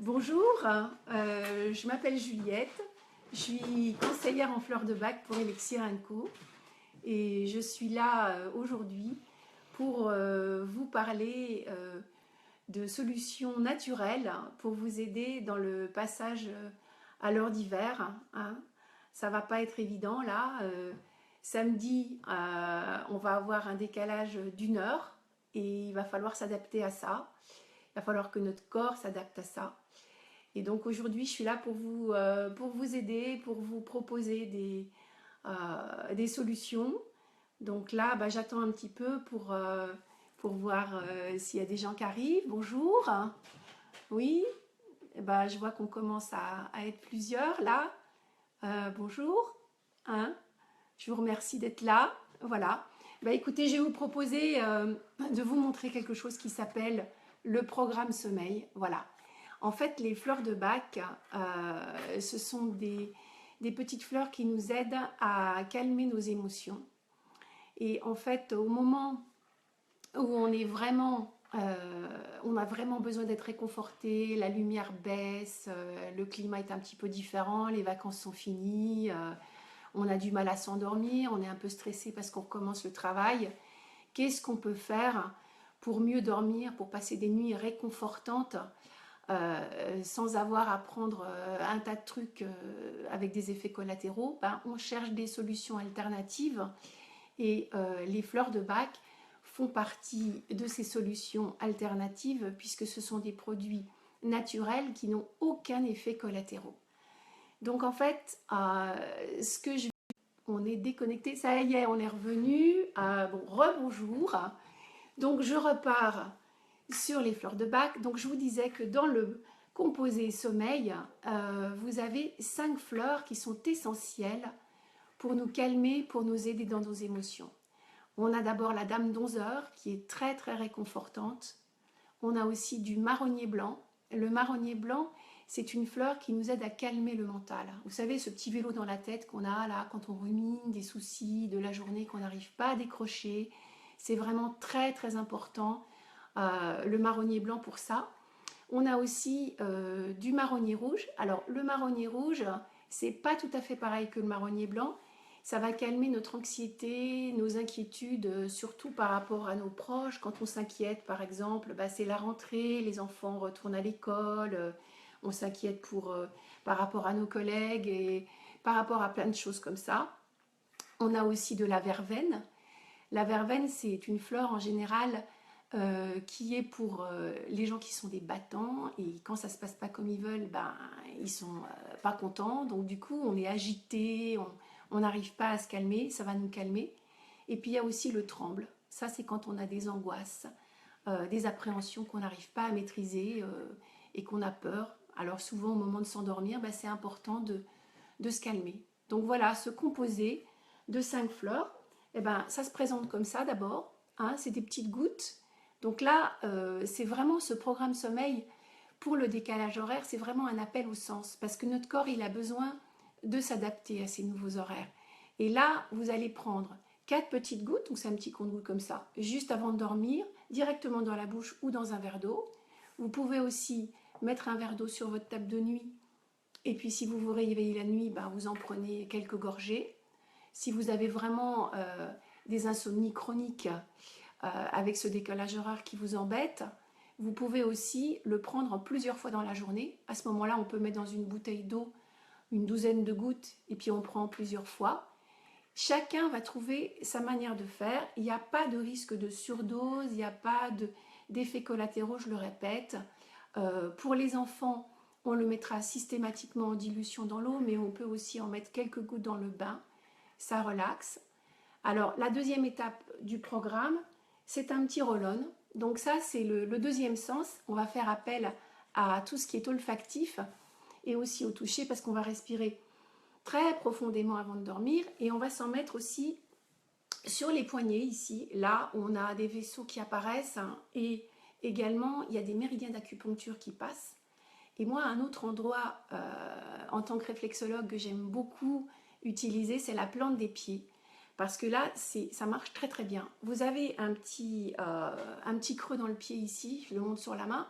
Bonjour, je m'appelle Juliette, je suis conseillère en fleurs de bac pour Elixir & Co et je suis là aujourd'hui pour vous parler de solutions naturelles pour vous aider dans le passage à l'heure d'hiver, hein. Ça va pas être évident là. Samedi, on va avoir un décalage d'une heure et il va falloir s'adapter à ça. Il va falloir que notre corps s'adapte à ça. Et donc aujourd'hui, je suis là pour vous aider, pour vous proposer des solutions. Donc là, bah, j'attends un petit peu pour voir s'il y a des gens qui arrivent. Bonjour. Oui, bah, je vois qu'on commence à être plusieurs là. Bonjour. Hein, je vous remercie d'être là. Voilà. Bah, écoutez, je vais vous proposer de vous montrer quelque chose qui s'appelle le programme sommeil. Voilà. En fait, les fleurs de bac, ce sont des petites fleurs qui nous aident à calmer nos émotions. Et en fait, au moment où on a vraiment besoin d'être réconforté, la lumière baisse, le climat est un petit peu différent, les vacances sont finies, on a du mal à s'endormir, on est un peu stressé parce qu'on recommence le travail. Qu'est-ce qu'on peut faire pour mieux dormir, pour passer des nuits réconfortantes sans avoir à prendre un tas de trucs avec des effets collatéraux? Ben, on cherche des solutions alternatives et les fleurs de bac font partie de ces solutions alternatives puisque ce sont des produits naturels qui n'ont aucun effet collatéraux. Donc en fait, ce que je... On est déconnecté, ça y est, on est revenu. Bon, rebonjour. Donc je repars sur les fleurs de bac. Donc je vous disais que dans le composé sommeil, vous avez 5 fleurs qui sont essentielles pour nous calmer, pour nous aider dans nos émotions. On a d'abord la dame d'11 heures qui est très très réconfortante. On a aussi du marronnier blanc. Le marronnier blanc, c'est une fleur qui nous aide à calmer le mental. Vous savez, ce petit vélo dans la tête qu'on a là quand on rumine des soucis de la journée qu'on n'arrive pas à décrocher. C'est vraiment très très important, le marronnier blanc pour ça. On a aussi du marronnier rouge. Alors le marronnier rouge, c'est pas tout à fait pareil que le marronnier blanc. Ça va calmer notre anxiété, nos inquiétudes, surtout par rapport à nos proches. Quand on s'inquiète, par exemple, bah, c'est la rentrée, les enfants retournent à l'école, on s'inquiète par rapport à nos collègues et par rapport à plein de choses comme ça. On a aussi de la verveine. La verveine, c'est une fleur en général qui est pour les gens qui sont des battants et quand ça se passe pas comme ils veulent, ben, ils sont pas contents. Donc du coup, on est agité, on n'arrive pas à se calmer, ça va nous calmer. Et puis il y a aussi le tremble. Ça, c'est quand on a des angoisses, des appréhensions qu'on n'arrive pas à maîtriser et qu'on a peur. Alors souvent, au moment de s'endormir, ben, c'est important de se calmer. Donc voilà, ce composé de 5 fleurs, eh ben, ça se présente comme ça d'abord. Hein, c'est des petites gouttes. Donc là, c'est vraiment ce programme sommeil pour le décalage horaire, c'est vraiment un appel au sens parce que notre corps, il a besoin de s'adapter à ces nouveaux horaires. Et là, vous allez prendre 4 petites gouttes, donc c'est un petit compte-gouttes comme ça, juste avant de dormir, directement dans la bouche ou dans un verre d'eau. Vous pouvez aussi mettre un verre d'eau sur votre table de nuit et puis si vous vous réveillez la nuit, ben, vous en prenez quelques gorgées. Si vous avez vraiment des insomnies chroniques avec ce décalage horaire qui vous embête, vous pouvez aussi le prendre plusieurs fois dans la journée. À ce moment-là, on peut mettre dans une bouteille d'eau une douzaine de gouttes et puis on prend plusieurs fois. Chacun va trouver sa manière de faire. Il n'y a pas de risque de surdose, il n'y a pas d'effets collatéraux, je le répète. Pour les enfants, on le mettra systématiquement en dilution dans l'eau, mais on peut aussi en mettre quelques gouttes dans le bain. Ça relaxe. Alors, la deuxième étape du programme, c'est un petit roll-on. Donc ça, c'est le deuxième sens. On va faire appel à tout ce qui est olfactif et aussi au toucher parce qu'on va respirer très profondément avant de dormir et on va s'en mettre aussi sur les poignets ici. Là, on a des vaisseaux qui apparaissent et également, il y a des méridiens d'acupuncture qui passent. Et moi, un autre endroit en tant que réflexologue que j'aime beaucoup utiliser, c'est la plante des pieds. Parce que là, ça marche très très bien. Vous avez un petit creux dans le pied ici, je le montre sur la main.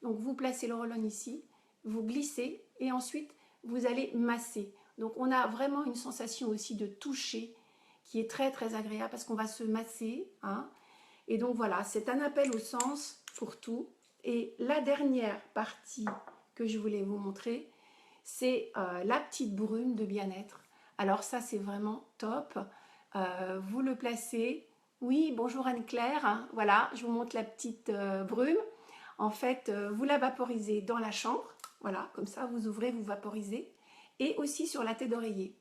Donc vous placez le roll-on ici vous glissez et ensuite vous allez masser. Donc on a vraiment une sensation aussi de toucher qui est très très agréable parce qu'on va se masser. Hein. Et donc voilà, c'est un appel au sens pour tout. Et la dernière partie que je voulais vous montrer, c'est la petite brume de bien-être. Alors ça, c'est vraiment top. Vous le placez. Oui, bonjour Anne-Claire. Hein, voilà, je vous montre la petite brume. En fait, vous la vaporisez dans la chambre. Voilà, comme ça, vous ouvrez, vous vaporisez. Et aussi sur la tête d'oreiller.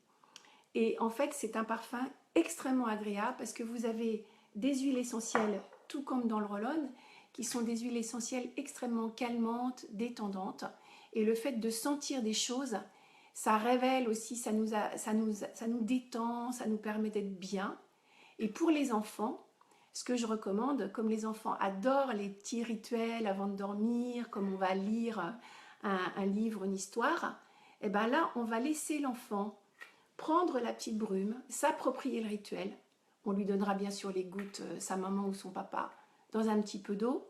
Et en fait, c'est un parfum extrêmement agréable parce que vous avez des huiles essentielles, tout comme dans le roll-on, qui sont des huiles essentielles extrêmement calmantes, détendantes. Et le fait de sentir des choses, ça révèle aussi, ça nous détend, ça nous permet d'être bien. Et pour les enfants, ce que je recommande, comme les enfants adorent les petits rituels avant de dormir, comme on va lire un livre, une histoire, et bien là, on va laisser l'enfant prendre la petite brume, s'approprier le rituel. On lui donnera bien sûr les gouttes, sa maman ou son papa, dans un petit peu d'eau.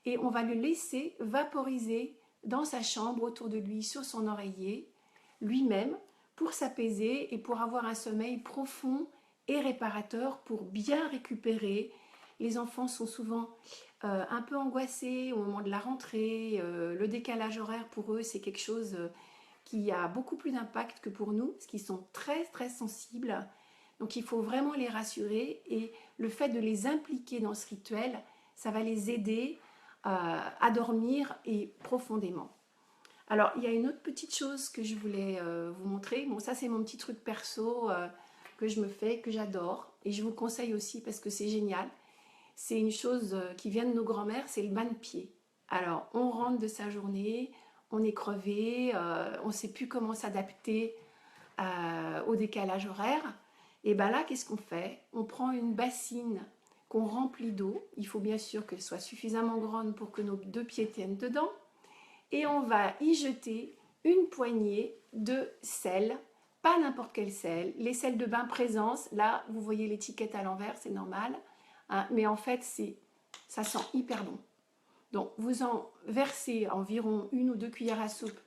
Et on va le laisser vaporiser dans sa chambre, autour de lui, sur son oreiller, lui-même, pour s'apaiser et pour avoir un sommeil profond et réparateur, pour bien récupérer. Les enfants sont souvent un peu angoissés au moment de la rentrée. Le décalage horaire, pour eux, c'est quelque chose qui a beaucoup plus d'impact que pour nous, parce qu'ils sont très très sensibles. Donc il faut vraiment les rassurer et le fait de les impliquer dans ce rituel, ça va les aider à dormir et profondément. Alors il y a une autre petite chose que je voulais vous montrer. Bon, ça c'est mon petit truc perso que je me fais, que j'adore et je vous conseille aussi parce que c'est génial. C'est une chose qui vient de nos grands-mères, c'est le bain de pied. Alors on rentre de sa journée, on est crevé, on ne sait plus comment s'adapter au décalage horaire. Et bien là, qu'est-ce qu'on fait? On prend une bassine qu'on remplit d'eau. Il faut bien sûr qu'elle soit suffisamment grande pour que nos deux pieds tiennent dedans. Et on va y jeter une poignée de sel, pas n'importe quel sel. Les sels de bain présence, là, vous voyez l'étiquette à l'envers, c'est normal. Hein, mais en fait, ça sent hyper bon. Donc, vous en versez environ 1 ou 2 cuillères à soupe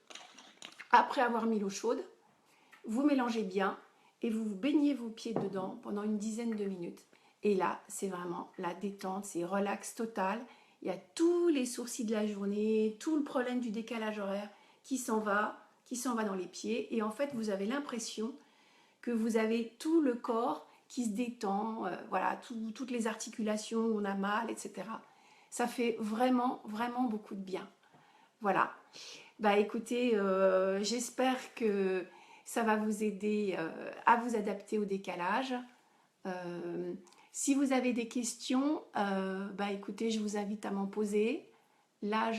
après avoir mis l'eau chaude. Vous mélangez bien et vous baignez vos pieds dedans pendant une dizaine de minutes. Et là, c'est vraiment la détente, c'est relax total. Il y a tous les sourcils de la journée, tout le problème du décalage horaire qui s'en va dans les pieds. Et en fait, vous avez l'impression que vous avez tout le corps qui se détend, voilà, toutes les articulations où on a mal, etc. Ça fait vraiment, vraiment beaucoup de bien. Voilà. Bah écoutez, j'espère que ça va vous aider à vous adapter au décalage. Si vous avez des questions, bah écoutez, je vous invite à m'en poser. Là,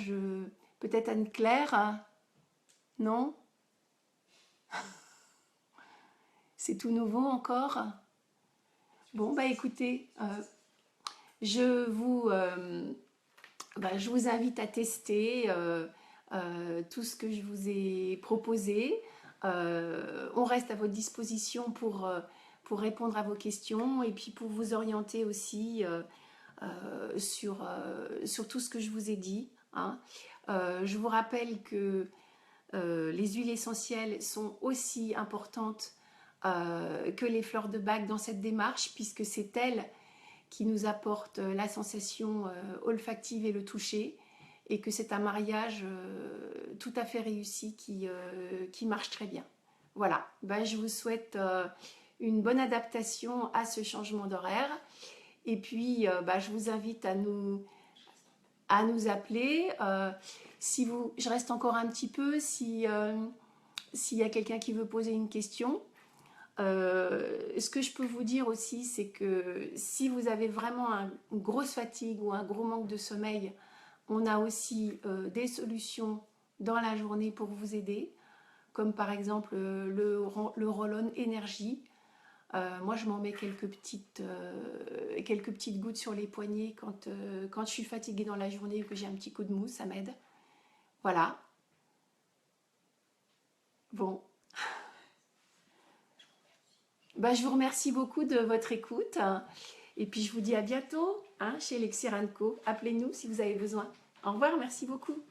peut-être Anne-Claire, hein? Non? C'est tout nouveau encore? Bon, bah écoutez, je vous invite à tester tout ce que je vous ai proposé. On reste à votre disposition pour répondre à vos questions et puis pour vous orienter aussi sur tout ce que je vous ai dit. Hein. Je vous rappelle que les huiles essentielles sont aussi importantes que les fleurs de bac dans cette démarche, puisque c'est elles qui nous apportent la sensation olfactive et le toucher, et que c'est un mariage tout à fait réussi qui marche très bien. Voilà, ben, je vous souhaite une bonne adaptation à ce changement d'horaire, et puis ben, je vous invite à nous appeler. Je reste encore un petit peu, s'il y a quelqu'un qui veut poser une question. Ce que je peux vous dire aussi, c'est que si vous avez vraiment une grosse fatigue ou un gros manque de sommeil, on a aussi des solutions dans la journée pour vous aider, comme par exemple le roll-on énergie. Moi, je m'en mets quelques petites gouttes sur les poignets quand je suis fatiguée dans la journée ou que j'ai un petit coup de mou, ça m'aide. Voilà. Bon. Ben, je vous remercie beaucoup de votre écoute. Et puis, je vous dis à bientôt hein, chez Elixir & Co. Appelez-nous si vous avez besoin. Au revoir, merci beaucoup.